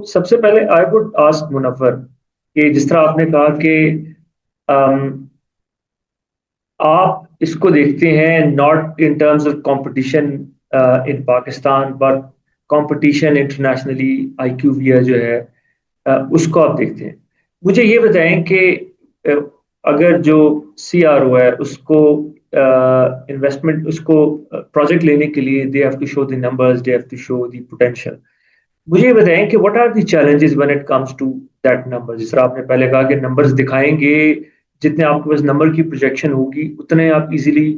सबसे पहले I would ask Munawwar कि जिस तरह आपने कहा कि अम, आप इसको देखते हैं not in terms of competition in Pakistan but competition internationally IQVIA जो है उसको आप देखते हैं। मुझे ये बताएं कि अ, अगर जो सीआरओ है उसको इन्वेस्टमेंट उसको प्रोजेक्ट लेने के लिए they have to show the numbers, they have to show the potential. मुझे ये बताएं कि what are the challenges when it comes to that number. जिस तरह आपने पहले कहा कि नंबर्स दिखाएंगे, जितने आपके पास नंबर की प्रोजेक्शन होगी उतने आप इजीली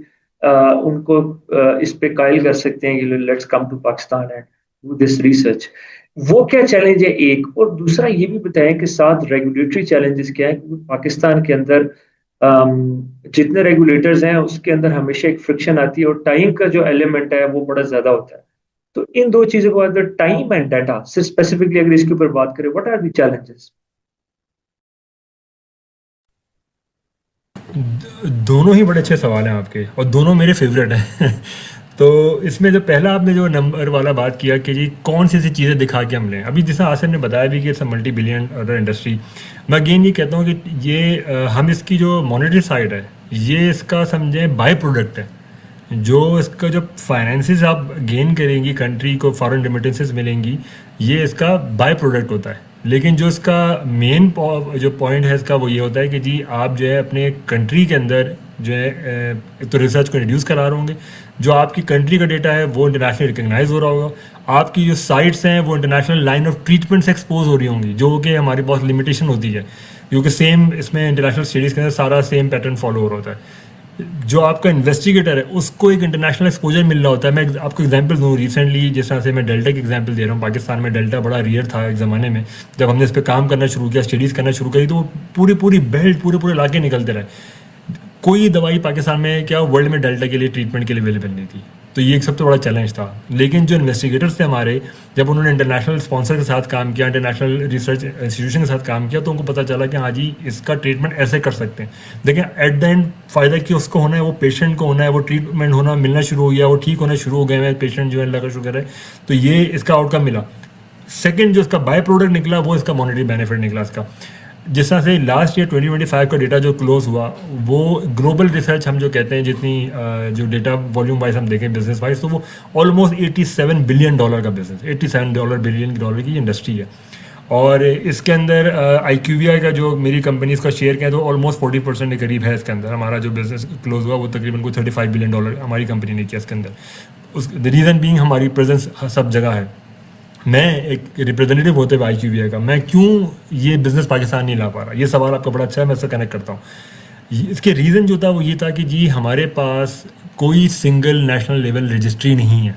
उनको इस पे कायल कर सकते हैं कि let's come to Pakistan and do this research. वो क्या चैलेंज है एक, और दूसरा ये भी बताएं कि साथ रेगुलेटरी चैलेंजेस क्या है, क्योंकि पाकिस्तान के अंदर जितने रेगुलेटर्स हैं उसके अंदर हमेशा एक फ्रिक्शन आती है और टाइम का जो एलिमेंट है वो बड़ा ज्यादा होता है। तो इन दो चीजों को अगर टाइम एंड डाटा से स्पेसिफिकली अगर इसके ऊपर बात करें, व्हाट आर द चैलेंजेस? दोनों ही बड़े अच्छे सवाल हैं आपके और दोनों मेरे फेवरेट हैं। तो इसमें जो पहला आपने जो नंबर वाला बात किया कि जी कौन सी ऐसी चीज़ें दिखा के हम लें, अभी जैसा आसिफ ने बताया भी कि it's multi billion dollar industry. मैं अगेन ये कहता हूँ कि ये हम इसकी जो मॉनेटरी साइड है ये इसका समझें बाय प्रोडक्ट है। जो इसका जो फाइनेंसिस आप गेन करेंगी, कंट्री को फॉरेन रेमिटेंसेस मिलेंगी, ये इसका बाय प्रोडक्ट होता है। लेकिन जो इसका मेन जो पॉइंट है इसका वो ये होता है कि जी आप जो है अपने कंट्री के अंदर जो है एक तो रिसर्च को रिड्यूस करा रहे होंगे, जो आपकी कंट्री का डेटा है वो इंटरनेशनल रिकग्नाइज हो रहा होगा, आपकी जो साइट्स हैं वो इंटरनेशनल लाइन ऑफ ट्रीटमेंट से एक्सपोज हो रही होंगी, जो कि हमारी बहुत लिमिटेशन होती है क्योंकि सेम इसमें इंटरनेशनल स्टडीज़ के अंदर सारा सेम पैटर्न फॉलो हो रहा होता है। जो आपका इन्वेस्टिगेटर है उसको एक इंटरनेशनल एक्सपोजर मिल रहा होता है। मैं आपको एग्जांपल दूँ, रिसेंटली जिस तरह से मैं डेल्टा की एग्जांपल दे रहा हूँ, पाकिस्तान में डेल्टा बड़ा रियर था एक ज़माने में। जब हमने इस पर काम करना शुरू किया, स्टडीज़ करना शुरू करी, तो वो पूरी पूरी बेल्ट पूरे पूरे इलाके निकलते रहे। कोई दवाई पाकिस्तान में क्या वर्ल्ड में डेल्टा के लिए ट्रीटमेंट के लिए अवेलेबल नहीं थी। तो ये एक सबसे बड़ा चैलेंज था। लेकिन जो इन्वेस्टिगेटर्स थे हमारे, जब उन्होंने इंटरनेशनल स्पॉन्सर के साथ काम किया, इंटरनेशनल रिसर्च इंस्टीट्यूशन के साथ काम किया, तो उनको पता चला कि हाँ जी इसका ट्रीटमेंट ऐसे कर सकते हैं। देखिए एट द एंड फ़ायदा कि उसको होना है, वो पेशेंट को होना है, वो ट्रीटमेंट होना मिलना शुरू हो गया, वो ठीक होना शुरू हो गए हैं, पेशेंट जो है लगा शुरू कर रहे हैं। तो ये इसका आउटकम मिला। सेकेंड जो इसका बाय प्रोडक्ट निकला वो इसका मॉनेटरी बेनिफिट निकला इसका। जिस तरह से लास्ट ईयर 2025 का डेटा जो क्लोज हुआ, वो ग्लोबल रिसर्च हम जो कहते हैं, जितनी जो डेटा वॉल्यूम वाइज हम देखें बिजनेस वाइज, तो वो ऑलमोस्ट $87 बिलियन का बिजनेस, $87 बिलियन डॉलर की इंडस्ट्री है। और इसके अंदर IQVIA का जो मेरी कंपनी इसका शेयर क्या है तो ऑलमोस्ट 40% के करीब है इसके अंदर। हमारा जो बिजनेस क्लोज हुआ वो तकरीबन कोई $35 बिलियन हमारी कंपनी ने किया इसके अंदर। उस द रीज़न बीइंग हमारी प्रेजेंस सब जगह है। मैं एक रिप्रेजेंटेटिव होते हुए IQVIA का, मैं क्यों ये बिज़नेस पाकिस्तान नहीं ला पा रहा, ये सवाल आपका बड़ा अच्छा है, मैं इससे कनेक्ट करता हूँ। इसके रीज़न जो था वो ये था कि जी हमारे पास कोई सिंगल नेशनल लेवल रजिस्ट्री नहीं है।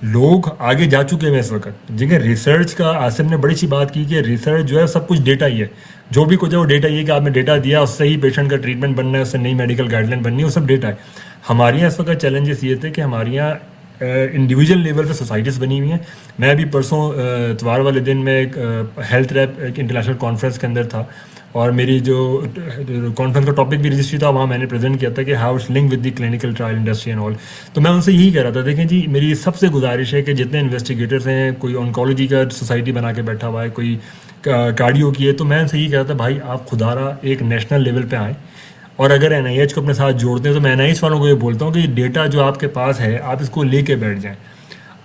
लोग आगे जा चुके हैं इस वक्त। जिनके रिसर्च का आसिम ने बड़ी सी बात की कि रिसर्च जो है सब कुछ डेटा ही है, जो भी कुछ है वो डेटा ही है कि आपने डेटा दिया उससे ही पेशेंट का ट्रीटमेंट बनना है, उससे नई मेडिकल गाइडलाइन बननी है, वो सब डेटा है। हमारे यहाँ इस वक्त चैलेंजेस ये थे कि हमारे यहाँ इंडिविजुअल लेवल पे सोसाइटीज़ बनी हुई हैं। मैं अभी परसों इतवार वाले दिन में एक हेल्थ रैप एक इंटरनेशनल कॉन्फ्रेंस के अंदर था और मेरी जो कॉन्फ्रेंस का टॉपिक भी रजिस्ट्री था, वहाँ मैंने प्रेजेंट किया था कि how it's link with the clinical trial industry and all. तो मैं उनसे यही कह रहा था, देखें जी मेरी सबसे गुजारिश है कि जितने इन्वेस्टिगेटर्स हैं, कोई ऑन्कोलॉजी का सोसाइटी बना के बैठा हुआ है, कोई कार्डियो की है, तो मैं उनसे यही कह रहा था भाई आप खुदारा एक नेशनल लेवल पर आएँ। और अगर NIH को अपने साथ जोड़ते हैं तो मैं NIH वालों को ये बोलता हूँ कि डेटा जो आपके पास है आप इसको लेके बैठ जाएं।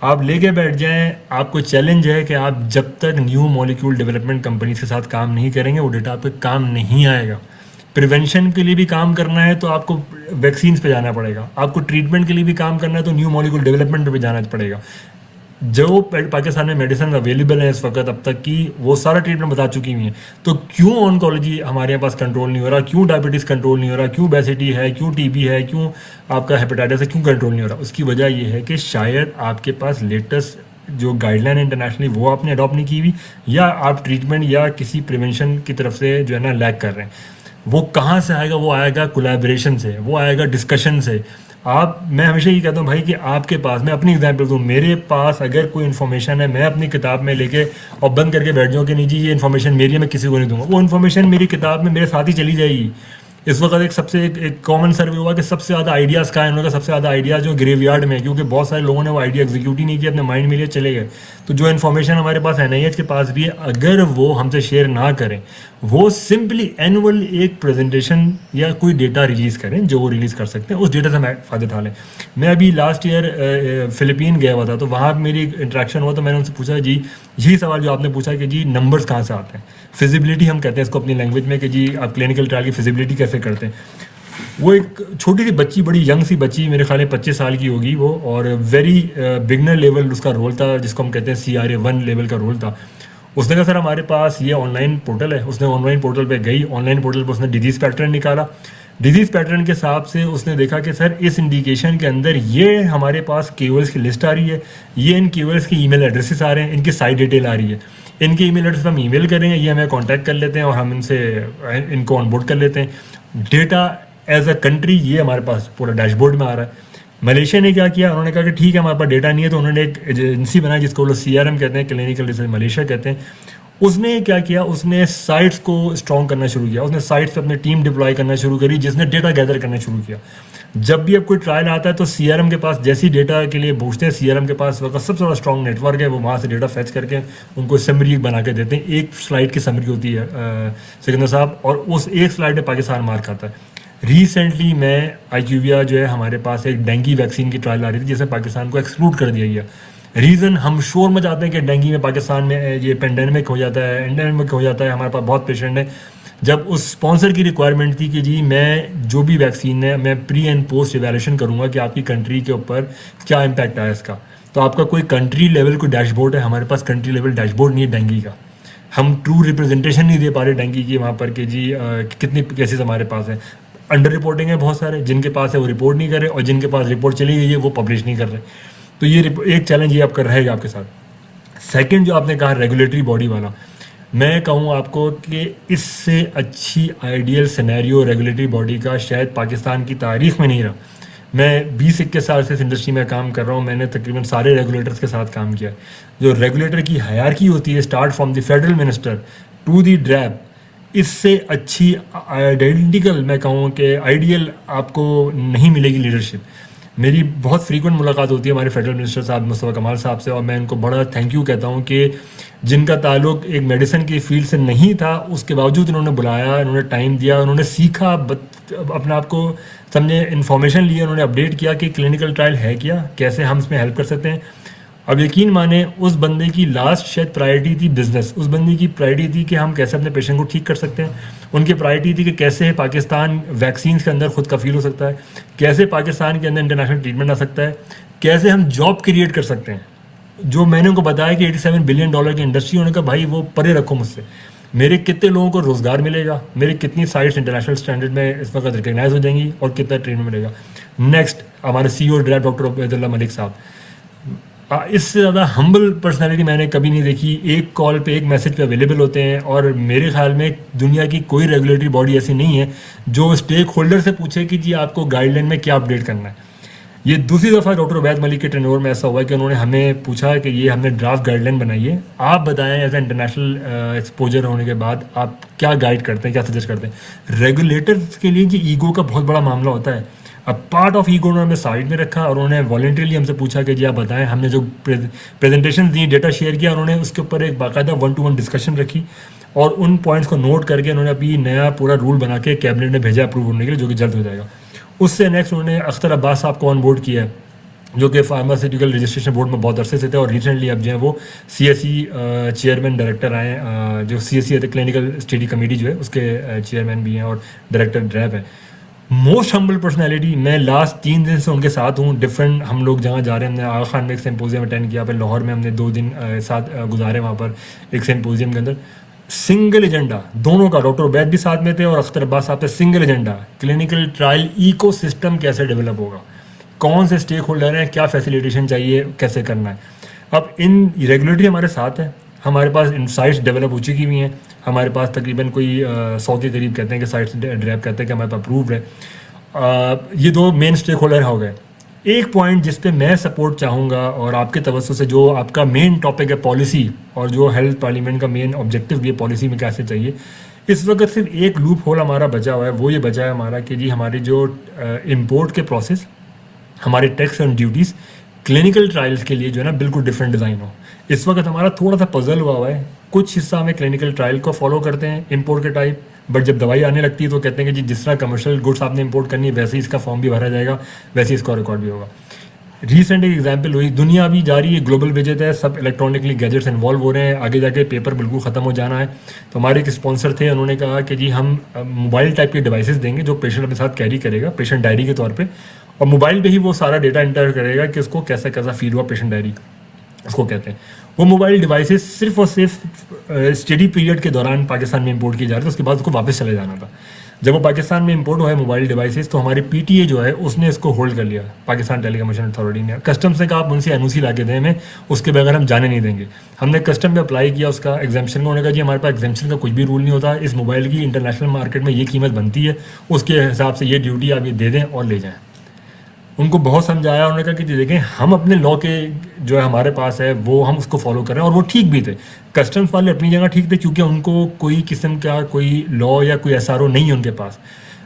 आप लेके बैठ जाएं। आपको चैलेंज है कि आप जब तक न्यू मॉलिक्यूल डेवलपमेंट कंपनी के साथ काम नहीं करेंगे वो डेटा आप पे काम नहीं आएगा। प्रिवेंशन के लिए भी काम करना है तो आपको वैक्सीन्स पे जाना पड़ेगा, आपको ट्रीटमेंट के लिए भी काम करना है तो न्यू मॉलिक्यूल डेवलपमेंट पे भी जाना पड़ेगा। जो पाकिस्तान में मेडिसिन अवेलेबल है इस वक्त अब तक की, वो सारा ट्रीटमेंट बता चुकी हुई हैं। तो क्यों ऑन्कोलॉजी हमारे यहाँ पास कंट्रोल नहीं हो रहा, क्यों डायबिटीज़ कंट्रोल नहीं हो रहा, क्यों ओबेसिटी है, क्यों TB है, क्यों आपका हेपेटाइटिस है, क्यों कंट्रोल नहीं हो रहा? उसकी वजह ये है कि शायद आपके पास लेटेस्ट जो गाइडलाइन है इंटरनेशनली वो आपने अडॉप्ट नहीं की हुई, या आप ट्रीटमेंट या किसी प्रिवेंशन की तरफ से जो है ना लैग कर रहे हैं। वो कहाँ से आएगा? वो आएगा कोलैबोरेशन से, वो आएगा डिस्कशन से। मैं हमेशा ये कहता हूँ भाई कि आपके पास, मैं अपनी एग्जांपल दूँ, मेरे पास अगर कोई इन्फॉर्मेशन है, मैं अपनी किताब में लेके और बंद करके बैठ जाऊँ कि नहीं जी ये इन्फॉर्मेशन मेरी है, मैं किसी को नहीं दूंगा, वो इन्फॉर्मेशन मेरी किताब में मेरे साथ ही चली जाएगी। इस वक्त एक कॉमन सर्वे हुआ कि सबसे ज़्यादा आइडियाज़ कहाँ हैं, उन्होंने कहा सबसे ज़्यादा आइडियाज़ जो ग्रेवयार्ड में है, क्योंकि बहुत सारे लोगों ने वो आइडिया एग्जीक्यूट ही नहीं किया, अपने माइंड में लिए चले गए। तो जो इन्फॉर्मेशन हमारे पास एनआईएच के पास भी है, अगर वो हमसे शेयर ना करें, वो सिंपली एनुअल एक प्रेजेंटेशन या कोई डेटा रिलीज़ करें जो वो रिलीज़ कर सकते हैं, उस डेटा से हम फ़ायदा उठा लें। मैं अभी लास्ट ईयर फ़िलिपीन गया हुआ था, तो वहाँ मेरी इंटरेक्शन हुआ, तो मैंने उनसे पूछा जी यही सवाल जो आपने पूछा कि जी नंबर्स कहाँ से आते हैं, फिजिबिलिटी हम कहते हैं इसको अपनी लैंग्वेज में, कि जी आप क्लिनिकल ट्रायल की फिजिबिलिटी कैसे करते हैं। वो एक छोटी सी बच्ची, बड़ी यंग सी बच्ची, मेरे ख्याल में 25 साल की होगी वो, और वेरी बिगनर लेवल उसका रोल था, जिसको हम कहते हैं CRA 1 लेवल का रोल था। उसने कहा सर हमारे पास ये ऑनलाइन पोर्टल है। उसने ऑनलाइन पोर्टल पे गई, ऑनलाइन पोर्टल पे उसने डिजीज़ पैटर्न निकाला। डिजीज़ पैटर्न के हिसाब से उसने देखा कि सर इस इंडिकेशन के अंदर ये हमारे पास KOLs की लिस्ट आ रही है, ये इन KOLs की ईमेल एड्रेसेस आ रहे हैं, इनकी साइट डिटेल आ रही है, इनके ईमेल एड्रेस पर हम ईमेल करेंगे, ये हमें कांटेक्ट कर लेते हैं और हम इनसे इनको ऑनबोर्ड कर लेते हैं। डेटा एज अ कंट्री ये हमारे पास पूरा डैशबोर्ड में आ रहा है। मलेशिया ने क्या किया, उन्होंने कहा कि ठीक है हमारे पास डेटा नहीं है, तो उन्होंने एक एजेंसी बनाई जिसको लोग CRM कहते हैं, क्लिनिकल रिसर्च मलेशिया कहते हैं। उसने क्या किया, उसने साइट्स को स्ट्रॉन्ग करना शुरू किया, उसने साइट्स पे अपनी टीम डिप्लॉय करना शुरू करी, जिसने डेटा गैदर करना शुरू किया। जब भी अब कोई ट्रायल आता है तो CRM के पास जैसी डेटा के लिए पूछते हैं, CRM के पास वक्त सबसे बड़ा स्ट्रॉन्ग नेटवर्क है, वो वहाँ से डेटा फैच करके उनको समरी बना के देते हैं। एक स्लाइड की समरी होती है सिकंदर साहब, और उस एक स्लाइड में पाकिस्तान मार खाता है। रिसेंटली मैं IQVIA जो है, हमारे पास एक डेंगू वैक्सीन की ट्रायल आ रही थी जिसमें पाकिस्तान को एक्सक्लूड कर दिया गया। रीज़न, हम शोर में जाते हैं कि डेंगू में पाकिस्तान में ये पेंडेमिक हो जाता है, एंडेमिक हो जाता है, हमारे पास बहुत पेशेंट हैं। जब उस स्पॉन्सर की रिक्वायरमेंट थी कि जी मैं जो भी वैक्सीन है मैं प्री एंड पोस्ट इवैल्यूएशन करूंगा कि आपकी कंट्री के ऊपर क्या इम्पैक्ट आया इसका, तो आपका कोई कंट्री लेवल कोई डैशबोर्ड है? हमारे पास कंट्री लेवल डैशबोर्ड नहीं है डेंगू का। हम ट्रू रिप्रेजेंटेशन नहीं दे पा रहे डेंगू की वहाँ पर कि जी कितने केसेस हमारे पास हैं। अंडर रिपोर्टिंग है बहुत सारे, जिनके पास है वो रिपोर्ट नहीं कर रहे, और जिनके पास रिपोर्ट चली गई है वो पब्लिश नहीं कर रहे। तो ये एक चैलेंज ये आपका रहेगा आपके साथ। सेकंड जो आपने कहा रेगुलेटरी बॉडी वाला, मैं कहूँ आपको कि इससे अच्छी आइडियल सिनेरियो रेगुलेटरी बॉडी का शायद पाकिस्तान की तारीख में नहीं रहा। मैं 20-21 साल से इस इंडस्ट्री में काम कर रहा हूँ, मैंने तकरीबन सारे रेगुलेटर्स के साथ काम किया। जो रेगुलेटर की हायरार्की होती है, start from the federal minister to the drab, इससे अच्छी आइडेंटिकल मैं कहूँ कि आइडियल आपको नहीं मिलेगी लीडरशिप। मेरी बहुत फ्रीक्वेंट मुलाकात होती है हमारे फेडरल मिनिस्टर साहब मुस्तफ़ा कमाल साहब से, और मैं इनको बड़ा थैंक यू कहता हूँ कि जिनका ताल्लुक एक मेडिसिन की फील्ड से नहीं था, उसके बावजूद इन्होंने बुलाया, इन्होंने टाइम दिया, उन्होंने सीखा, अपने आप को समझे, इन्फॉर्मेशन लिया, उन्होंने अपडेट किया कि क्लिनिकल ट्रायल है क्या, कैसे हम इसमें हेल्प कर सकते हैं। अब यकीन माने उस बंदे की लास्ट शायद प्रायोरिटी थी बिजनेस, उस बंदे की प्रायोरिटी थी कि हम कैसे अपने पेशेंट को ठीक कर सकते हैं, उनकी प्रायोरिटी थी कि कैसे पाकिस्तान वैक्सीन के अंदर खुद कफील हो सकता है, कैसे पाकिस्तान के अंदर इंटरनेशनल ट्रीटमेंट आ सकता है, कैसे हम जॉब क्रिएट कर सकते हैं। जो मैंने उनको बताया कि $87 बिलियन की इंडस्ट्री, उन्होंने कहा भाई वो परे रखो मुझसे, मेरे कितने लोगों को रोज़गार मिलेगा, मेरी कितनी साइट्स इंटरनेशनल स्टैंडर्ड में इस वक्त रिकगनाइज हो जाएंगी, और कितना ट्रेनिंग मिलेगा। नेक्स्ट हमारे CEO drive doctor Ubaidullah Malik साहब, इससे ज़्यादा हम्बल पर्सनालिटी मैंने कभी नहीं देखी। एक कॉल पे, एक मैसेज पे अवेलेबल होते हैं, और मेरे ख्याल में दुनिया की कोई रेगुलेटरी बॉडी ऐसी नहीं है जो स्टेक होल्डर से पूछे कि जी आपको गाइडलाइन में क्या अपडेट करना है। ये दूसरी दफ़ा डॉक्टर उबैद मलिक के टेन्योर में ऐसा हुआ है कि उन्होंने हमें पूछा कि ये हमने ड्राफ्ट गाइडलाइन बनाई है, आप बताएं एज ए इंटरनेशनल एक्सपोजर होने के बाद आप क्या गाइड करते हैं, क्या सजेस्ट करते हैं। रेगुलेटर्स के लिए जी ईगो का बहुत बड़ा मामला होता है। अब पार्ट ऑफ ईगो उन्होंने साइड में रखा, और उन्होंने वॉलंटरीली हमसे पूछा कि जी आप बताएं। हमने जो प्रेजेंटेशन दी, डेटा शेयर किया, उन्होंने उसके ऊपर एक बाकायदा 1-to-1 डिस्कशन रखी, और उन पॉइंट्स को नोट करके उन्होंने अभी नया पूरा रूल बना के कैबिनेट में भेजा अप्रूव होने के लिए, जो कि जल्द हो जाएगा। उससे नेक्स्ट उन्होंने अख्तर अब्बास साहब को ऑन बोर्ड किया है, जो कि फार्मास्यूटिकल रजिस्ट्रेशन बोर्ड में बहुत अरसे से थे, और रिसेंटली अब जो है वो CSE चेयरमैन डायरेक्टर आए, जो CSE है क्लिनिकल स्टडी कमेटी जो है उसके चेयरमैन भी हैं और डायरेक्टर ड्रैब है। मोस्ट हम्बल पर्सनैलिटी, मैं लास्ट 3 दिन से उनके साथ हूँ। डिफरेंट हम लोग जहाँ जा रहे हैं, हमने आगा खान में एक सिम्पोजियम अटेंड किया, फिर लाहौर में हमने 2 दिन साथ गुजारे वहाँ पर एक सिम्पोजियम के अंदर। सिंगल एजेंडा दोनों का, डॉक्टर उबैद भी साथ में थे और अख्तर अब्बास साहब थे। Single agenda, clinical trial ecosystem कैसे डेवलप होगा, कौन से स्टेक होल्डर हैं, क्या फैसिलिटेशन चाहिए, कैसे करना है। अब इन रेगुलेटरी हमारे साथ है, हमारे पास इन साइट्स डेवलप हो चुकी हुई हैं, हमारे पास तकरीबन कोई 100 के करीब कहते हैं कि साइट्स ड्रैप कहते हैं कि हमारे पास अप्रूव्ड है। ये 2 मेन स्टेक होल्डर हो गए। एक पॉइंट जिस पे मैं सपोर्ट चाहूँगा और आपके तवज्जो से, जो आपका मेन टॉपिक है पॉलिसी, और जो हेल्थ पार्लियामेंट का मेन ऑब्जेक्टिव भी है पॉलिसी में कैसे चाहिए, इस वक्त सिर्फ एक लूप होल हमारा बचा हुआ है। वो ये बचा है हमारा कि जी हमारी जो इम्पोर्ट के प्रोसेस, हमारे tax and duties clinical trials के लिए जो है ना बिल्कुल डिफरेंट डिज़ाइन हो। इस वक्त हमारा थोड़ा सा पजल हुआ है, कुछ हिस्सा हमें क्लिनिकल ट्रायल को फॉलो करते हैं इम्पोर्ट के टाइप, बट जब दवाई आने लगती है तो कहते हैं कि जी जिस तरह कमर्शियल गुड्स आपने इंपोर्ट करनी है वैसे ही इसका फॉर्म भी भरा जाएगा, वैसे ही इसका रिकॉर्ड भी होगा। रिसेंट एक एग्जांपल हुई, दुनिया अभी जा रही है, ग्लोबल विजिट है, सब इलेक्ट्रॉनिकली गैजेट्स इन्वॉल्व हो रहे हैं, आगे जाके पेपर बिल्कुल ख़त्म हो जाना है। तो हमारे एक स्पॉन्सर थे, उन्होंने कहा कि जी हम मोबाइल टाइप के डिवाइसेस देंगे जो पेशेंट अपने साथ कैरी करेगा पेशेंट डायरी के तौर पे, और मोबाइल पे ही वो सारा डेटा इंटर करेगा कि उसको कैसा कैसा फीड हुआ पेशेंट डायरी, उसको कहते हैं। वो मोबाइल डिवाइसेस सिर्फ और सिर्फ स्टडी पीरियड के दौरान पाकिस्तान में इंपोर्ट की जा रही थी, उसके बाद उसको वापस चले जाना था। जब वो पाकिस्तान में इंपोर्ट हुआ है मोबाइल डिवाइसेस, तो हमारे पीटीए जो है उसने इसको होल्ड कर लिया, पाकिस्तान टेलीकम्युनिकेशन अथॉरिटी ने। कस्टम्स ने कहा आप उनसे एनओसी ला के दें हमें, उसके बगैर हम जाने नहीं देंगे। हमने कस्टम में अप्लाई किया उसका एग्जाम्पशन का, उन्होंने कहा जी हमारे पास एग्जाम्पशन का कुछ भी रूल नहीं होता, इस मोबाइल की इंटरनेशनल मार्केट में ये कीमत बनती है, उसके हिसाब से ये ड्यूटी आप ये दे दें और ले जाएँ। उनको बहुत समझाया, उन्होंने कहा कि देखें हम अपने लॉ के जो है हमारे पास है वो हम उसको फॉलो कर रहे हैं, और वो ठीक भी थे। कस्टम्स वाले अपनी जगह ठीक थे क्योंकि उनको कोई किस्म का कोई लॉ या कोई एसआरओ नहीं है उनके पास।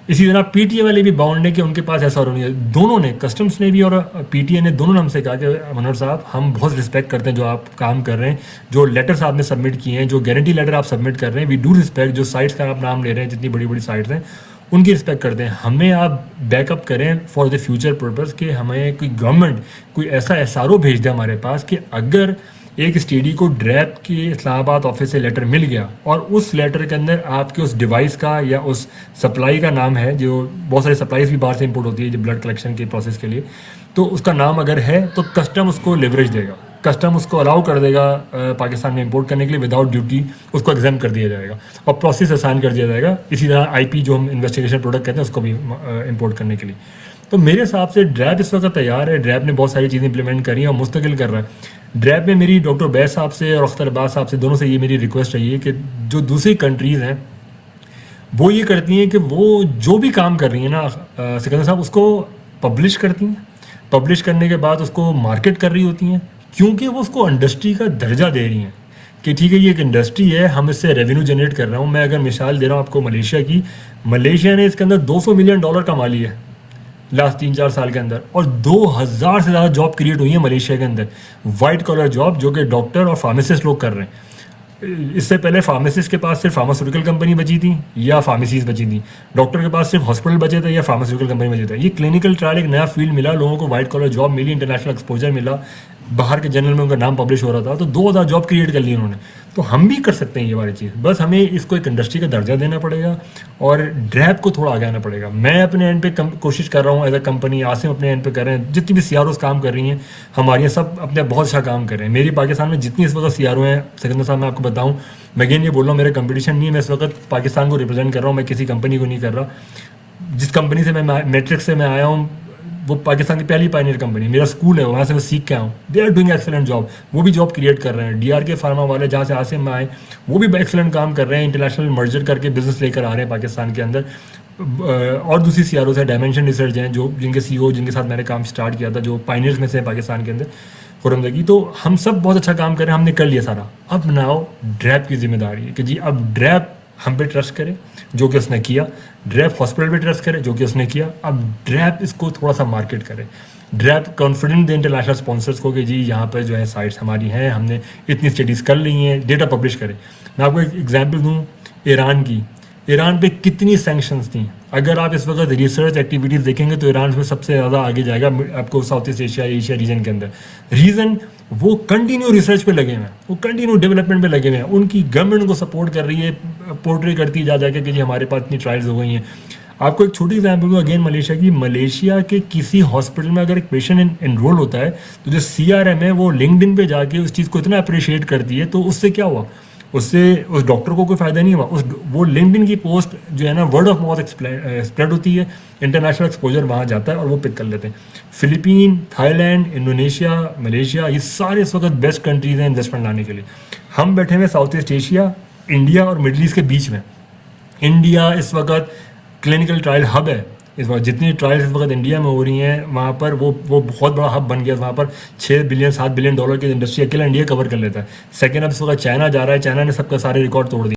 इसी तरह पीटीए वाले भी बाउंड है कि उनके पास एसआरओ नहीं है। दोनों ने, कस्टम्स ने भी और पीटीए ने, दोनों ने हमसे कहा कि मनोहर साहब हम बहुत रिस्पेक्ट करते हैं जो आप काम कर रहे हैं, जो लेटर्स आपने सबमिट किए हैं, जो गारंटी लेटर आप सबमिट कर रहे हैं, वी डू रिस्पेक्ट। जो साइट्स का आप नाम ले रहे हैं, जितनी बड़ी बड़ी साइट्स हैं उनकी रिस्पेक्ट करते हैं, हमें आप बैकअप करें फॉर द फ्यूचर पर्पस कि हमें कोई गवर्नमेंट कोई ऐसा एसआरओ भेज दे हमारे पास कि अगर एक स्टडी को ड्रैप के इस्लामाबाद ऑफिस से लेटर मिल गया और उस लेटर के अंदर आपके उस डिवाइस का या उस सप्लाई का नाम है, जो बहुत सारी सप्लाईज भी बाहर से इंपोर्ट होती है जो ब्लड कलेक्शन के प्रोसेस के लिए, तो उसका नाम अगर है तो कस्टम उसको लेवरेज देगा, कस्टम उसको अलाउ कर देगा पाकिस्तान में इंपोर्ट करने के लिए विदाउट ड्यूटी, उसको एग्जाम कर दिया जाएगा और प्रोसेस आसान कर दिया जाएगा। इसी तरह आईपी जो हम इन्वेस्टिगेशन प्रोडक्ट कहते हैं उसको भी इंपोर्ट करने के लिए। तो मेरे हिसाब से ड्रैप इस वक्त तैयार है, ड्रैप ने बहुत सारी चीज़ें इंप्लीमेंट करी हैं और मुस्तकिल कर रहा है। ड्रैप में मेरी डॉक्टर बैस साहब से और अख्तर अब्बास साहब से, दोनों से ये मेरी रिक्वेस्ट रही है कि जो दूसरी कंट्रीज़ हैं वो ये करती हैं कि वो जो भी काम कर रही हैं ना सिकंदर साहब, उसको पब्लिश करती हैं, पब्लिश करने के बाद उसको मार्केट कर रही होती हैं, क्योंकि वो उसको इंडस्ट्री का दर्जा दे रही हैं कि ठीक है ये एक इंडस्ट्री है, हम इससे रेवेन्यू जनरेट कर रहा हूँ। मैं अगर मिसाल दे रहा हूँ आपको मलेशिया की, मलेशिया ने इसके अंदर $200 मिलियन कमा लिया है लास्ट 3-4 साल के अंदर, और 2000 से ज़्यादा जॉब क्रिएट हुई है मलेशिया के अंदर, वाइट कॉलर जॉब, जो कि डॉक्टर और फार्मासिस्ट लोग कर रहे हैं। इससे पहले फार्मासिस्ट के पास सिर्फ फार्मास्यूटिकल कंपनी बची थी या फार्मेसीज बची थी, डॉक्टर के पास सिर्फ हॉस्पिटल बचे थे या फार्मास्यूटिकल कंपनी बचे थे। ये क्लिनिकल ट्रायल एक नया फील्ड मिला, लोगों को वाइट कॉलर जॉब मिली, इंटरनेशनल एक्सपोजर मिला, बाहर के जर्नल में उनका नाम पब्लिश हो रहा था, तो 2000 जॉब क्रिएट कर ली उन्होंने। तो हम भी कर सकते हैं ये वाली चीज़, बस हमें इसको एक इंडस्ट्री का दर्जा देना पड़ेगा और ड्रैप को थोड़ा आगे आना पड़ेगा। मैं अपने एंड पे कोशिश कर रहा हूँ एज अ कंपनी, आसिम अपने एंड पे कर रहे हैं, जितनी भी सीआरओ काम कर रही हैं हमारी, सब अपने बहुत अच्छा काम कर रहे हैं। मेरी पाकिस्तान में जितनी इस वक्त सीआरओ हैं सिकंदर साहब, मैं आपको बताऊँ, मैं अगेन ये बोल रहा हूँ, मेरा कंपटीशन नहीं है, मैं इस वक्त पाकिस्तान को रिप्रेजेंट कर रहा हूँ, मैं किसी कंपनी को नहीं कर रहा। जिस कंपनी से मैं मैट्रिक्स से मैं आया हूँ वो पाकिस्तान की पहली पायनियर कंपनी, मेरा स्कूल है, वहाँ से मैं सीख के आऊँ। They are doing excellent job, वो भी जॉब क्रिएट कर रहे हैं। डीआरके फार्मा वाले जहाँ से आसिम में आए वो भी एक्सेलेंट काम कर रहे हैं, इंटरनेशनल मर्जर करके बिजनेस लेकर आ रहे हैं पाकिस्तान के अंदर। और दूसरी सीआरओ है, डायमेंशन रिसर्च हैं, जो जिनके सीईओ जिनके साथ मैंने काम स्टार्ट किया था, जो पायनियर्स में से पाकिस्तान के अंदर, खुरमदगी। तो हम सब बहुत अच्छा काम करें, हमने कर लिया सारा। अब नाउ ड्रैप की जिम्मेदारी है कि जी अब ड्रैप हम पे ट्रस्ट करे, जो कि उसने किया, ड्रैप हॉस्पिटल पे ट्रस्ट करे, जो कि उसने किया, अब ड्रैप इसको थोड़ा सा मार्केट करे, ड्रैप कॉन्फिडेंट दे इंटरनेशनल स्पॉन्सर्स को कि जी यहाँ पर जो है साइट्स हमारी हैं, हमने इतनी स्टडीज़ कर ली हैं, डेटा पब्लिश करे। मैं आपको एक एग्जांपल दूँ ईरान की, ईरान पे कितनी सैंक्शंस थी। अगर आप इस वक्त रिसर्च एक्टिविटीज़ देखेंगे तो ईरान में सबसे ज़्यादा आगे जाएगा आपको south east Asia Asia region के अंदर। रीज़न, वो कंटिन्यू रिसर्च पे लगे हुए हैं, वो कंटिन्यू डेवलपमेंट पे लगे हुए हैं, उनकी गवर्नमेंट उनको सपोर्ट कर रही है, पोर्ट्रे करती जा जाके कि जी हमारे पास इतनी ट्रायल्स हो गई हैं। आपको एक छोटी एग्जाम्पल दूँ अगेन मलेशिया की, मलेशिया के किसी हॉस्पिटल में अगर एक पेशेंट एनरोल होता है तो जो सीआरएम है वो लिंक्डइन पे जाके उस चीज़ को इतना अप्रिशिएट करती है, तो उससे क्या हुआ, उससे उस डॉक्टर को कोई फ़ायदा नहीं हुआ, वो लिंक्डइन की पोस्ट जो है ना वर्ड ऑफ माउथ स्प्रेड होती है, इंटरनेशनल एक्सपोजर वहाँ जाता है और वो पिक कर लेते हैं। फिलीपीन, थाईलैंड, इंडोनेशिया, मलेशिया, ये सारे इस वक्त बेस्ट कंट्रीज़ हैं इन्वेस्टमेंट लाने के लिए। हम बैठे हुए साउथ ईस्ट एशिया, इंडिया और मिडल ईस्ट के बीच में। इंडिया इस वक्त क्लिनिकल ट्रायल हब है, इस वक्त जितनी ट्रायल्स इस वक्त इंडिया में हो रही हैं वहाँ पर वो बहुत बड़ा हब बन गया। वहाँ पर 6 बिलियन 7 बिलियन डॉलर की इंडस्ट्री अकेला इंडिया कवर कर लेता है। सेकेंड अब इस वक्त चाइना जा रहा है, चाइना ने सबका सारे रिकॉर्ड तोड़ दिए।